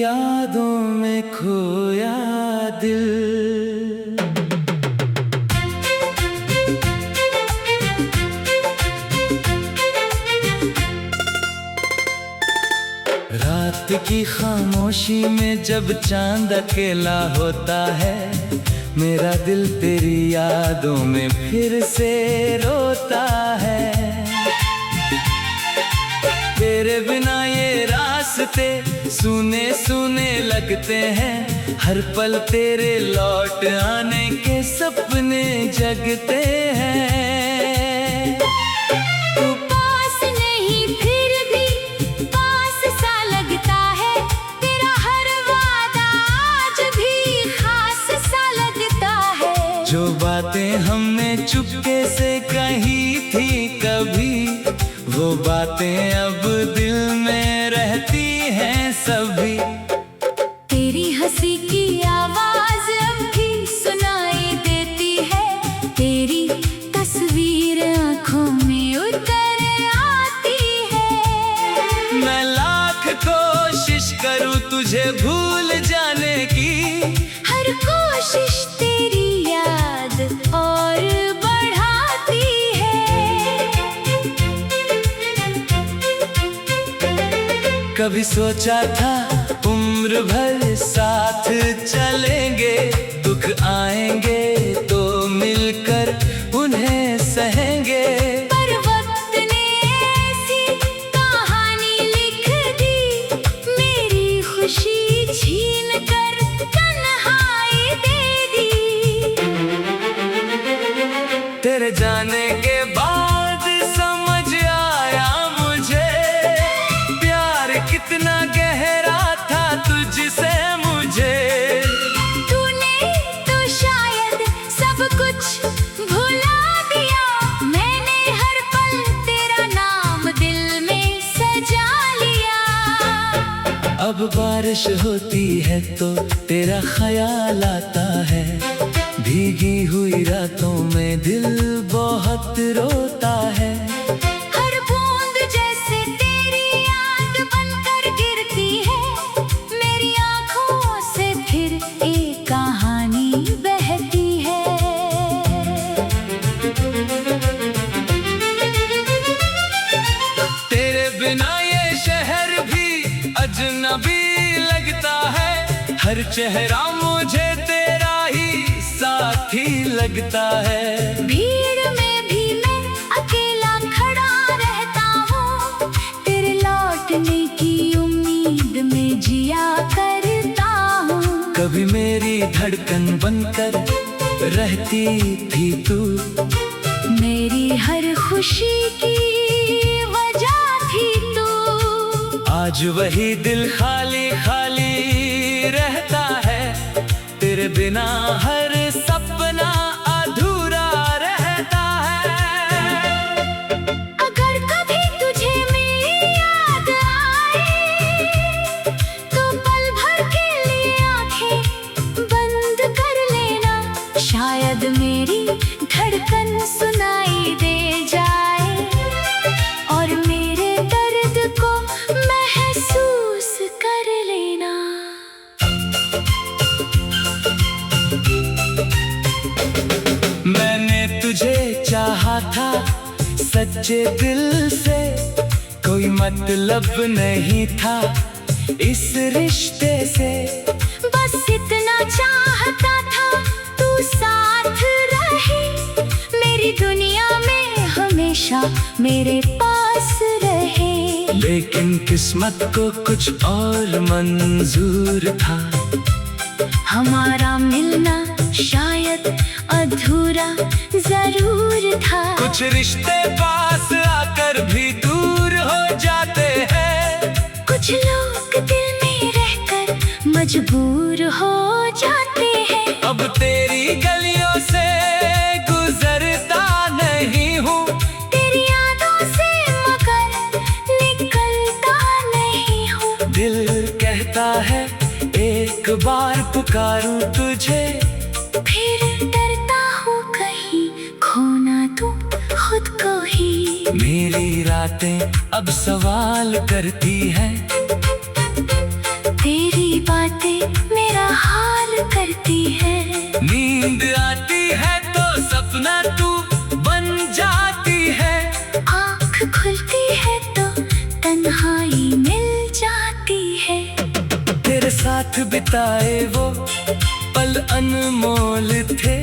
यादों में खोया दिल। रात की खामोशी में जब चांद अकेला होता है, मेरा दिल तेरी यादों में फिर से रोता है। तेरे बिना ये रास्ते सूने सूने लगते हैं, हर पल तेरे लौट आने के सपने जगते हैं। तू पास नहीं फिर भी पास सा लगता है, तेरा हर वादा आज भी खास सा लगता है। जो बातें हमने चुपके से कही थी कभी, वो बातें अब दिल में रहती हैं सभी। तेरी हंसी की आवाज अब भी सुनाई देती है, तेरी तस्वीर आंखों में उतर आती है। मैं लाख कोशिश करूं तुझे भूल जाने की, हर कोशिश तेरी याद और बढ़ाती है। कभी सोचा था उम्र भर साथ चलेंगे, दुख आएंगे तो मिलकर उन्हें सहेंगे। पर वक्त ने ऐसी कहानी लिख दी, मेरी खुशी छीन कर तन्हाई दे दी। तेरे जाने के बाद समझ आया मुझे, प्यार कितना गहरा था तुझसे मुझे। तूने तो शायद सब कुछ भुला दिया, मैंने हर पल तेरा नाम दिल में सजा लिया। अब बारिश होती है तो तेरा ख्याल आता है, भीगी हुई रातों में दिल बहुत रोता है। हर बूंद जैसे तेरी याद बनकर गिरती है, मेरी आंखों से फिर एक कहानी बहती है। तेरे बिना ये शहर भी अजनबी लगता है, हर चेहरा मुझे तेरा ही साथी लगता है। भीड़ में भी मैं अकेला खड़ा रहता हूँ, तेरे लौटने की उम्मीद में जिया करता हूँ। कभी मेरी धड़कन बनकर रहती थी तू, मेरी हर खुशी की वजह थी तू। आज वही दिल खाली खाली रहता है, तेरे बिना हर सपना अधूरा रहता है। अगर कभी तुझे मेरी याद आए, तो पल भर के लिए आंखें बंद कर लेना, शायद मेरी धड़कन सुनाई दे जाए और मेरे दर्द को महसूस कर लेना। मैंने तुझे चाहा था सच्चे दिल से, कोई मतलब नहीं था इस रिश्ते से। बस इतना चाहता था तू साथ रहे, मेरी दुनिया में हमेशा मेरे पास रहे। लेकिन किस्मत को कुछ और मंजूर था, हमारा मिलना शायद अधूरा जरूर था। कुछ रिश्ते पास आकर भी दूर हो जाते हैं, कुछ लोग दिल में रहकर मजबूर हो जाते हैं। अब तेरी गलियों से गुजरता नहीं हूँ, तेरी यादों से मगर निकलता नहीं हूँ। दिल कहता है एक बार पुकारूं तुझे, फिर डरता हूँ कहीं खोना तू खुद को ही। मेरी रातें अब सवाल करती हैं, तेरी तेरे साथ बिताए वो पल अनमोल थे,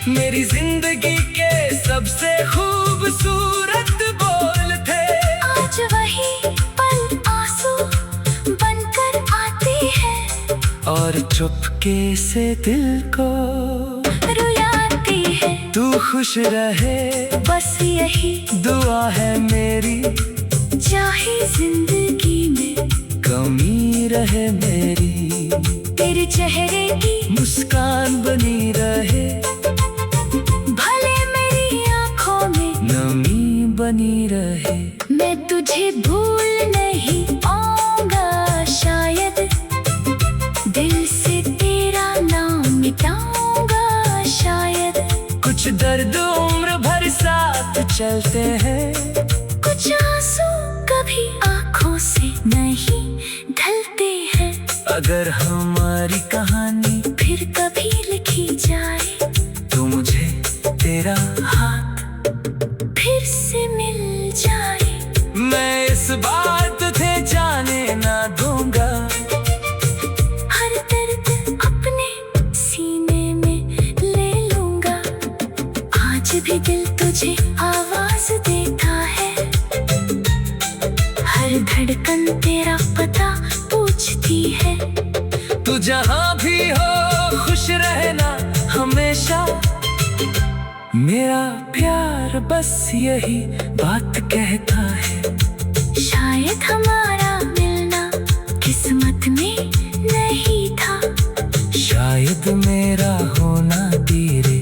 मेरी जिंदगी के सबसे खूबसूरत बोल थे। आज वही पल आंसू बनकर आते हैं और चुपके से दिल को रुलाते हैं। तू खुश रहे बस यही दुआ है मेरी, चाहे जिंदगी में कमी रहे मेरी, तेरे चेहरे की मुस्कान बनी रहे, भले मेरी आंखों में नमी बनी रहे। मैं तुझे भूल नहीं पाऊंगा शायद, दिल से तेरा नाम मिटाऊंगा शायद। कुछ दर्द उम्र भर साथ चलते हैं, कुछ आंसू कभी आंखों से नहीं ढलते हैं। अगर हमारी कहानी फिर कभी लिखी जाए तो मुझे तेरा हाथ फिर से मिल जाए। मैं इस बार तुझे जाने ना दूंगा, हर दर्द अपने सीने में ले लूंगा। आज भी दिल तुझे आवाज देता है, हर धड़कन तेरा पता पूछती है। तू जहाँ भी हो खुश रहना हमेशा, मेरा प्यार बस यही बात कहता है। शायद हमारा मिलना किस्मत में नहीं था, शायद मेरा होना तेरे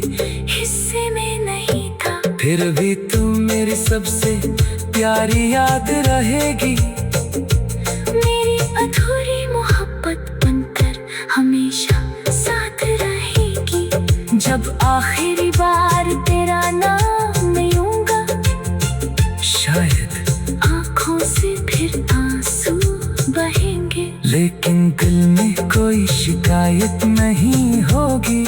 हिस्से में नहीं था। फिर भी तू मेरी सबसे प्यारी याद रहेगी, मेरी अधूरी मोहब्बत बनकर हमेशा साथ रहेगी। जब आखिरी बार तेरा नाम लूंगा, शायद आंखों से फिर आंसू बहेंगे। लेकिन दिल में कोई शिकायत नहीं होगी,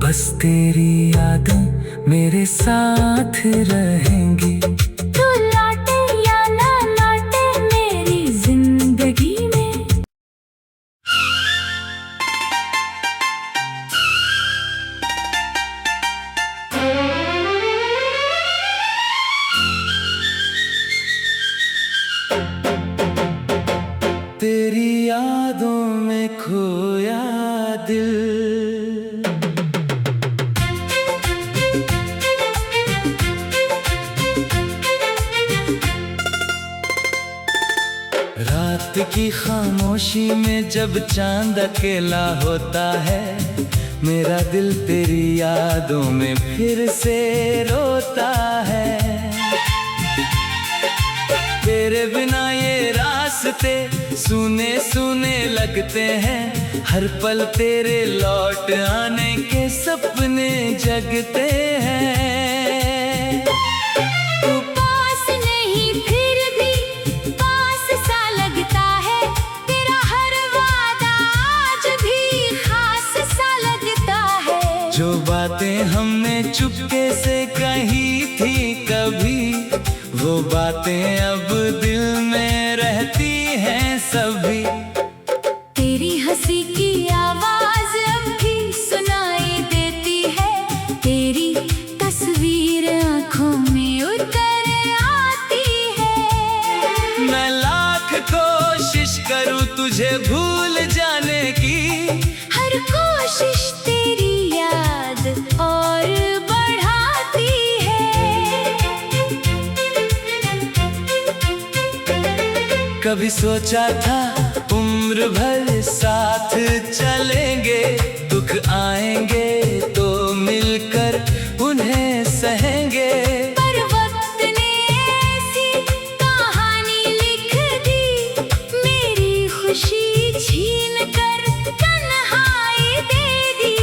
बस तेरी यादें मेरे साथ रहेंगी। तू लौटे या ना लौटे मेरी जिंदगी में। तेरी यादों में खोया दिल, रात की खामोशी में जब चांद अकेला होता है, मेरा दिल तेरी यादों में फिर से रोता है। तेरे बिना ये रास्ते सुने सुने लगते हैं, हर पल तेरे लौट आने के सपने जगते हैं। तू पास नहीं फिर भी पास सा लगता है, तेरा हर वादा आज भी खास सा लगता है। जो बातें हमने चुपके से कही थी कभी, वो बातें अब दिल में रहती हैं सभी। तेरी हंसी की आवाज अब भी सुनाई देती है, तेरी तस्वीर आंखों में उतर आती है। मैं लाख कोशिश करूं तुझे भूल जाने की, हर कोशिश तेरी याद और बढ़ाती है। कभी सोचा था उम्र भर साथ चलेंगे, दुख आएंगे तो मिलकर उन्हें सहेंगे। पर वक्त ने ऐसी कहानी लिख दी, मेरी खुशी छीन कर तन्हाई दे दी।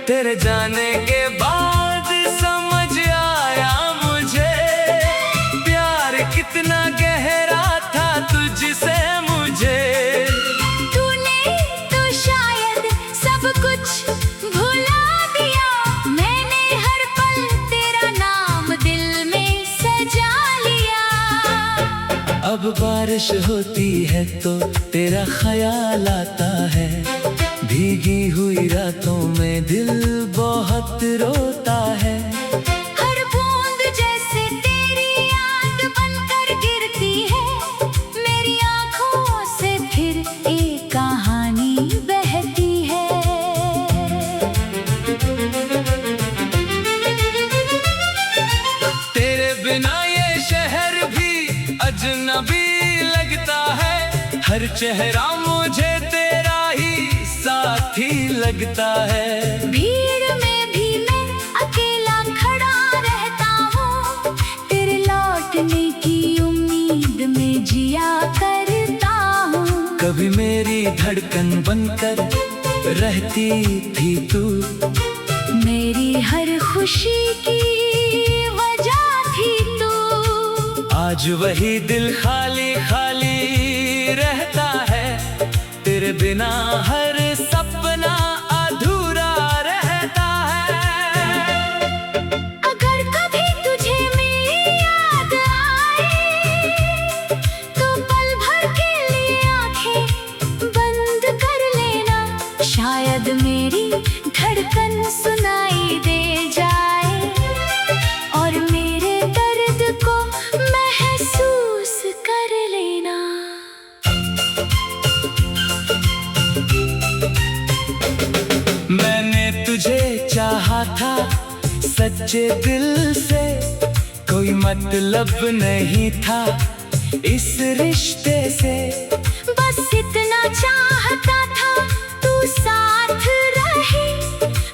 तेरे जाने के बाद समझ आया मुझे, प्यार कितना गहरा था तुझसे मुझे। बारिश होती है तो तेरा ख्याल आता है, भीगी हुई रातों में दिल बहुत रोता है। हर बूंद जैसे तेरी याद बनकर गिरती है, मेरी आंखों से फिर एक कहानी बहती है। तेरे बिना ये शहर भी अजनबी लगता है, हर चेहरा मुझे तेरा ही साथी लगता है। भीड़ में भी मैं अकेला खड़ा रहता हूँ, तेरे लौटने की उम्मीद में जिया करता हूँ। कभी मेरी धड़कन बनकर रहती थी तू, मेरी हर खुशी की वजह थी तू। आज वही दिल खाली खाली रहता है, तेरे बिना हर सपना अधूरा रहता है। अगर कभी तुझे मेरी याद आए, तो पल भर के लिए आंखें बंद कर लेना। शायद मेरी धड़कन सुनाई दे जाए और मेरे दर्द को महसूस कर लेना। मैंने तुझे चाहा था सच्चे दिल से, कोई मतलब नहीं था इस रिश्ते से। बस इतना चाहता था तू साथ रहे,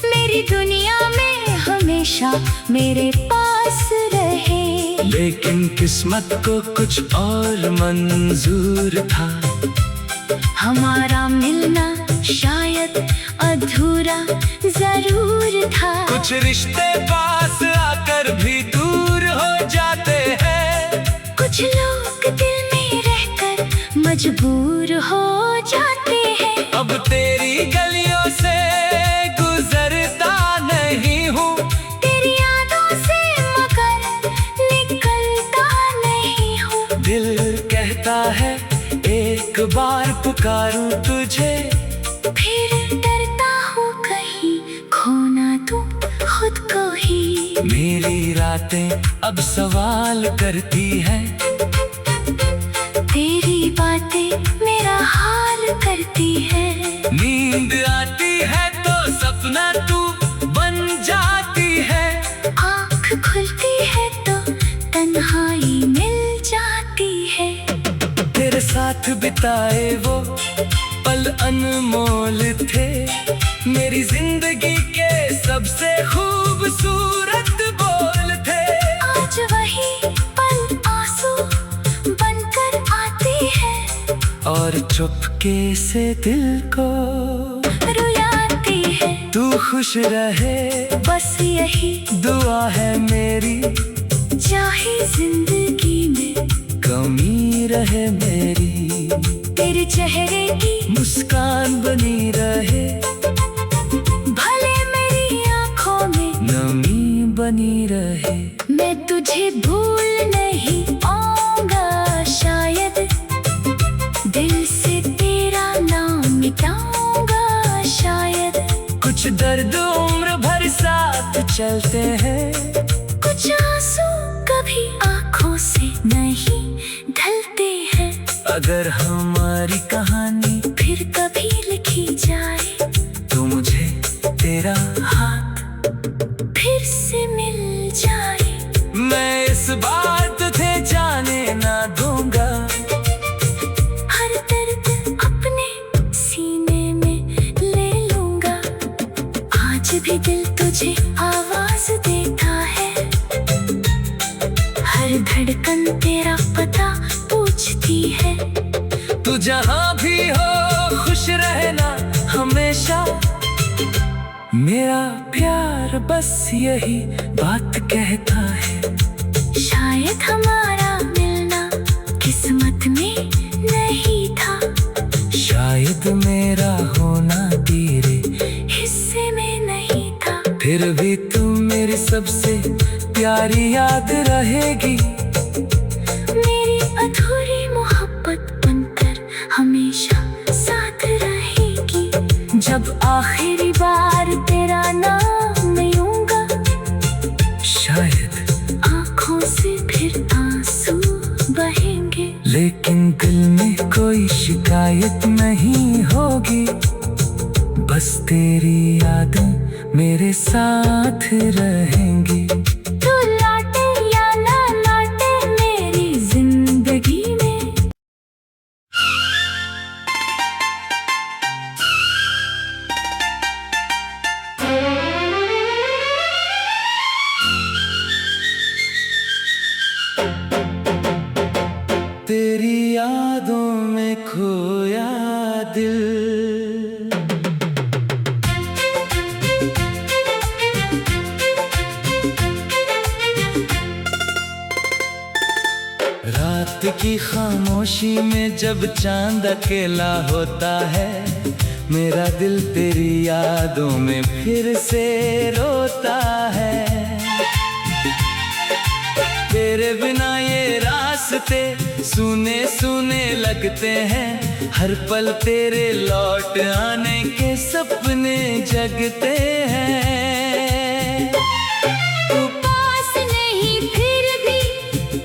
मेरी दुनिया में हमेशा मेरे पास रहे। लेकिन किस्मत को कुछ और मंजूर था, हमारा मिलना शायद अधूरा जरूर था। कुछ रिश्ते पास आकर भी दूर हो जाते हैं, कुछ लोग दिल में रहकर मजबूर हो जाते हैं। अब तेरी गलियों से गुजरता नहीं हूँ, तेरी यादों से मगर निकलता नहीं हूँ। दिल कहता है एक बार पुकारूं तुझे, फिर डरता हूँ कहीं खोना तू खुद को ही। मेरी रातें अब सवाल करती हैं, तेरी बातें मेरा हाल करती है। नींद आती है तो सपना तू बन जाती है, आँख खुलती है तो तन्हाई मिल जाती है। तेरे साथ बिताए वो पल अनमोल थे, मेरी जिंदगी के सबसे खूबसूरत बोल थे। आज वही पल आंसू बनकर आती है और चुपके से दिल को रुलाती है। तू खुश रहे बस यही दुआ है मेरी, चाहे जिंदगी में कमी रहे मेरी। तेरे चेहरे की मुस्कान बनी रहे, भले मेरी आंखों में नमी बनी रहे। मैं तुझे भूल नहीं पाऊंगा शायद, दिल से तेरा नाम मिटाऊंगा शायद। कुछ दर्द उम्र भर साथ चलते हैं, कुछ आंसू कभी आंखों से नहीं ढलते हैं। अगर हमारी कहानी फिर कभी लिखी जाए, तो मुझे तेरा हाथ फिर से मिल जाए। मैं इस बार तुझे जाने ना दूंगा, हर दर्द अपने सीने में ले लूंगा। आज भी दिल तुझे आवाज देता है, हर धड़कन तेरा पता पूछती है। तू जहाँ भी हो खुश रहना हमेशा, मेरा प्यार बस यही बात कहता है। शायद हमारा मिलना किस्मत में नहीं था, शायद मेरा होना तेरे हिस्से में नहीं था। फिर भी तू मेरी सबसे प्यारी याद रहेगी, मेरी अधूरी आखिरी बार तेरा नाम लूंगा, शायद आंखों से फिर आंसू बहेंगे। लेकिन दिल में कोई शिकायत नहीं होगी, बस तेरी यादें मेरे साथ रहेंगी। तू लौटे या ना लौटे मेरी जिंदगी में। तेरी यादों में खोया दिल, रात की खामोशी में जब चांद अकेला होता है, मेरा दिल तेरी यादों में फिर से रोता है। तेरे बिना ये रास्ते सूने सूने लगते हैं, हर पल तेरे लौट आने के सपने जगते हैं। तू पास नहीं फिर भी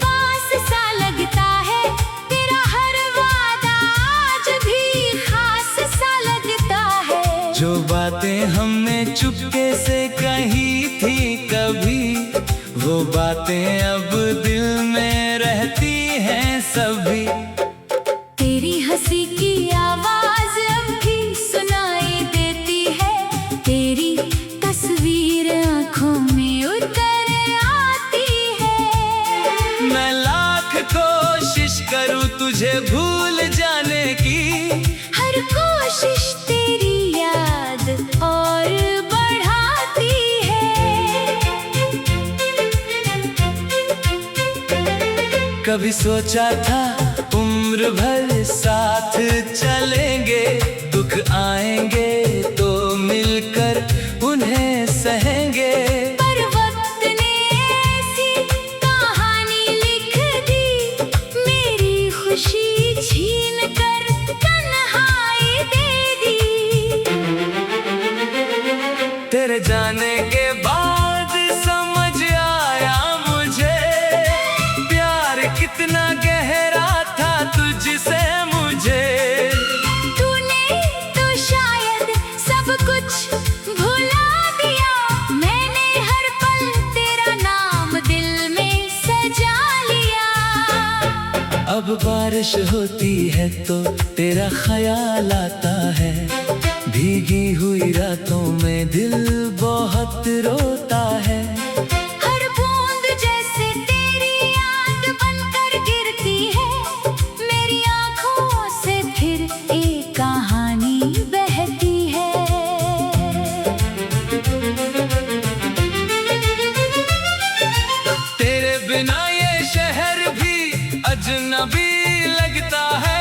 पास सा लगता है, तेरा हर वादा आज भी खास सा लगता है। जो बातें हमने चुपके से कही थी कभी, वो बातें अब दिल में रहती हैं सभी। तेरी हंसी की आवाज अब भी सुनाई देती है, तेरी तस्वीर आंखों में उतर आती है। मैं लाख कोशिश करूं तुझे भूल जाने की, हर कोशिश तेरी याद और बढ़ाती है। कभी सोचा था उम्र भर साथ चलेंगे, दुख आएंगे तो मिलकर उन्हें सहेंगे। पर वक्त ने ऐसी कहानी लिख दी, मेरी खुशी छीन कर तन्हाई दे दी। तेरे जाने के बाद समझ आया मुझे, प्यार कितना गहरा था तुझसे मुझे। तूने तो शायद सब कुछ भुला दिया, मैंने हर पल तेरा नाम दिल में सजा लिया। अब बारिश होती है तो तेरा ख्याल आता है, भीगी हुई रातों में दिल बहुत रोता है। हर बूंद जैसे तेरी याद बनकर गिरती है, मेरी आंखों से फिर एक कहानी बहती है। तेरे बिना ये शहर भी अजनबी लगता है,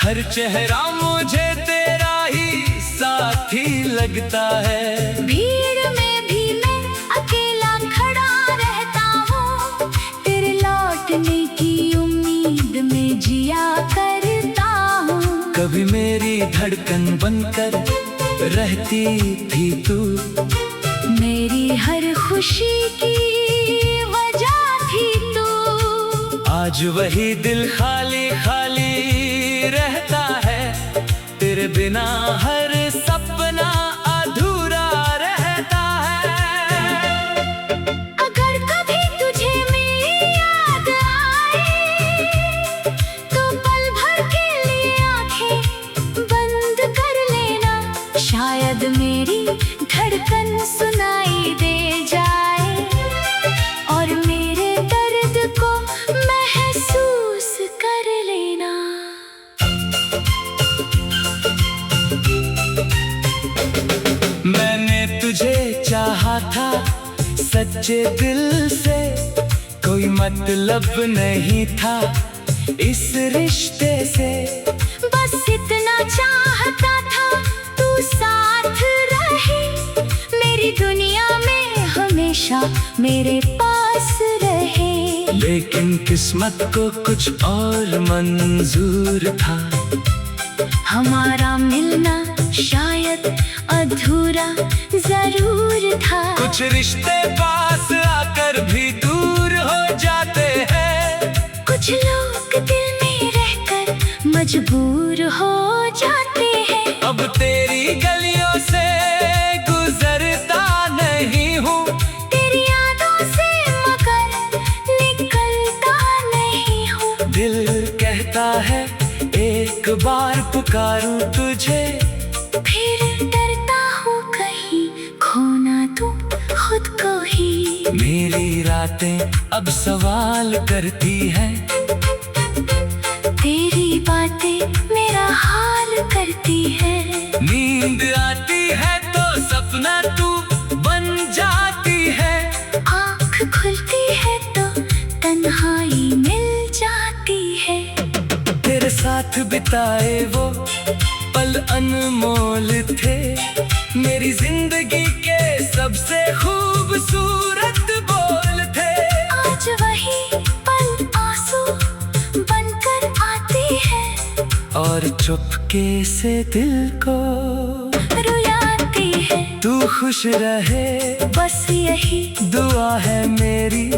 हर चेहरा मुझे तेरा ही साथी लगता है। भीड़ में भी मैं अकेला खड़ा रहता हूँ, तेरे लौटने की उम्मीद में जिया करता हूँ। कभी मेरी धड़कन बनकर रहती थी तू, मेरी हर खुशी की वजह थी तू। आज वही दिल खाली खाली रहता है, तेरे बिना हर सपना अधूरा रहता है। अगर कभी तुझे मेरी याद आए, तो पल भर के लिए आंखें बंद कर लेना, शायद मेरी धड़कन सुनाई दे जाए और मेरे दर्द को महसूस कर लेना। मैंने तुझे चाहा था सच्चे दिल से, कोई मतलब नहीं था इस रिश्ते से। बस इतना चाहता था तू साथ रहे, मेरी दुनिया में हमेशा मेरे पास रहे। लेकिन किस्मत को कुछ और मंजूर था, हमारा मिलना शायद अधूरा अधूरा जरूर था। कुछ रिश्ते पास आकर भी दूर हो जाते हैं, कुछ लोग दिल में रहकर मजबूर हो जाते हैं। अब तेरी गलियों से गुजरता नहीं हूँ, तेरी यादों से मगर निकलता नहीं हूँ। दिल कहता है एक बार पुकारूं तुझे, फिर डरता हूँ कहीं खोना तू खुद को ही। मेरी रातें अब सवाल करती हैं, तेरी बातें मेरा हाल करती है। नींद आती है तो सपना तू बन जाती है, आँख खुलती है तो तन्हाई मिल जाती है। तेरे साथ बिताए वो पल अनमोल थे, मेरी जिंदगी के सबसे खूबसूरत बोल थे। आज वही पल आंसू बनकर आती है और चुपके से दिल को रुलाती है। तू खुश रहे बस यही दुआ है मेरी,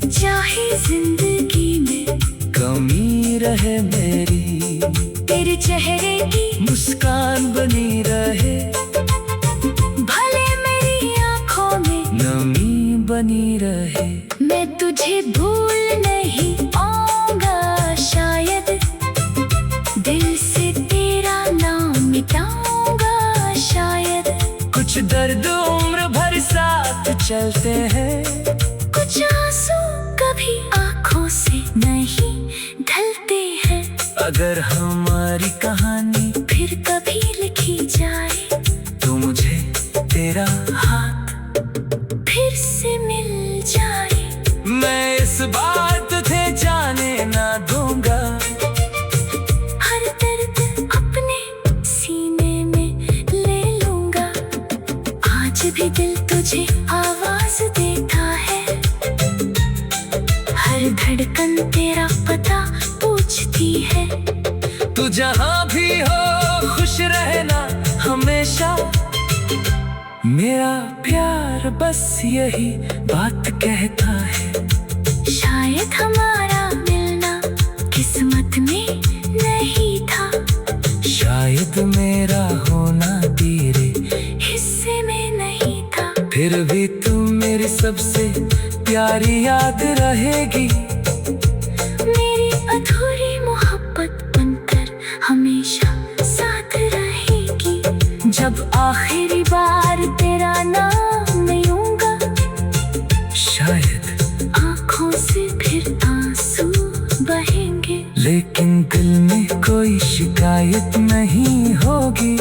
चाहे जिंदगी में कमी रहे मेरी, तेरे चेहरे की मुस्कान बनी रहे, भले मेरी आँखों में नमी बनी रहे। मैं तुझे भूल नहीं पाऊंगा शायद, दिल से तेरा नाम मिटाऊंगा शायद। कुछ दर्द उम्र भर साथ चलते हैं, कुछ आंसू कभी आँखों से नहीं ढलते हैं। अगर हमारी कहानी फिर कभी लिखी जाए तो मुझे तेरा हाथ फिर से मिल जाए। मैं इस बार तुझे जाने ना दूंगा, हर दर्द अपने सीने में ले लूंगा। आज भी दिल तुझे आवाज देता है, हर धड़कन तेरा पता पूछती है। तू जहाँ भी हो खुश रहना हमेशा, मेरा प्यार बस यही बात कहता है। शायद हमारा मिलना किस्मत में नहीं था, शायद मेरा होना तेरे हिस्से में नहीं था। फिर भी तू मेरी सबसे प्यारी याद रहेगी, मेरी अधूरी मोहब्बत बनकर हमेशा साथ रहेगी। जब आखिरी बार तेरा नाम लूंगा, शायद आँखों से फिर आंसू बहेंगे। लेकिन दिल में कोई शिकायत नहीं होगी,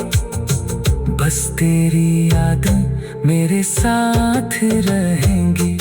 बस तेरी यादें मेरे साथ रहेंगी।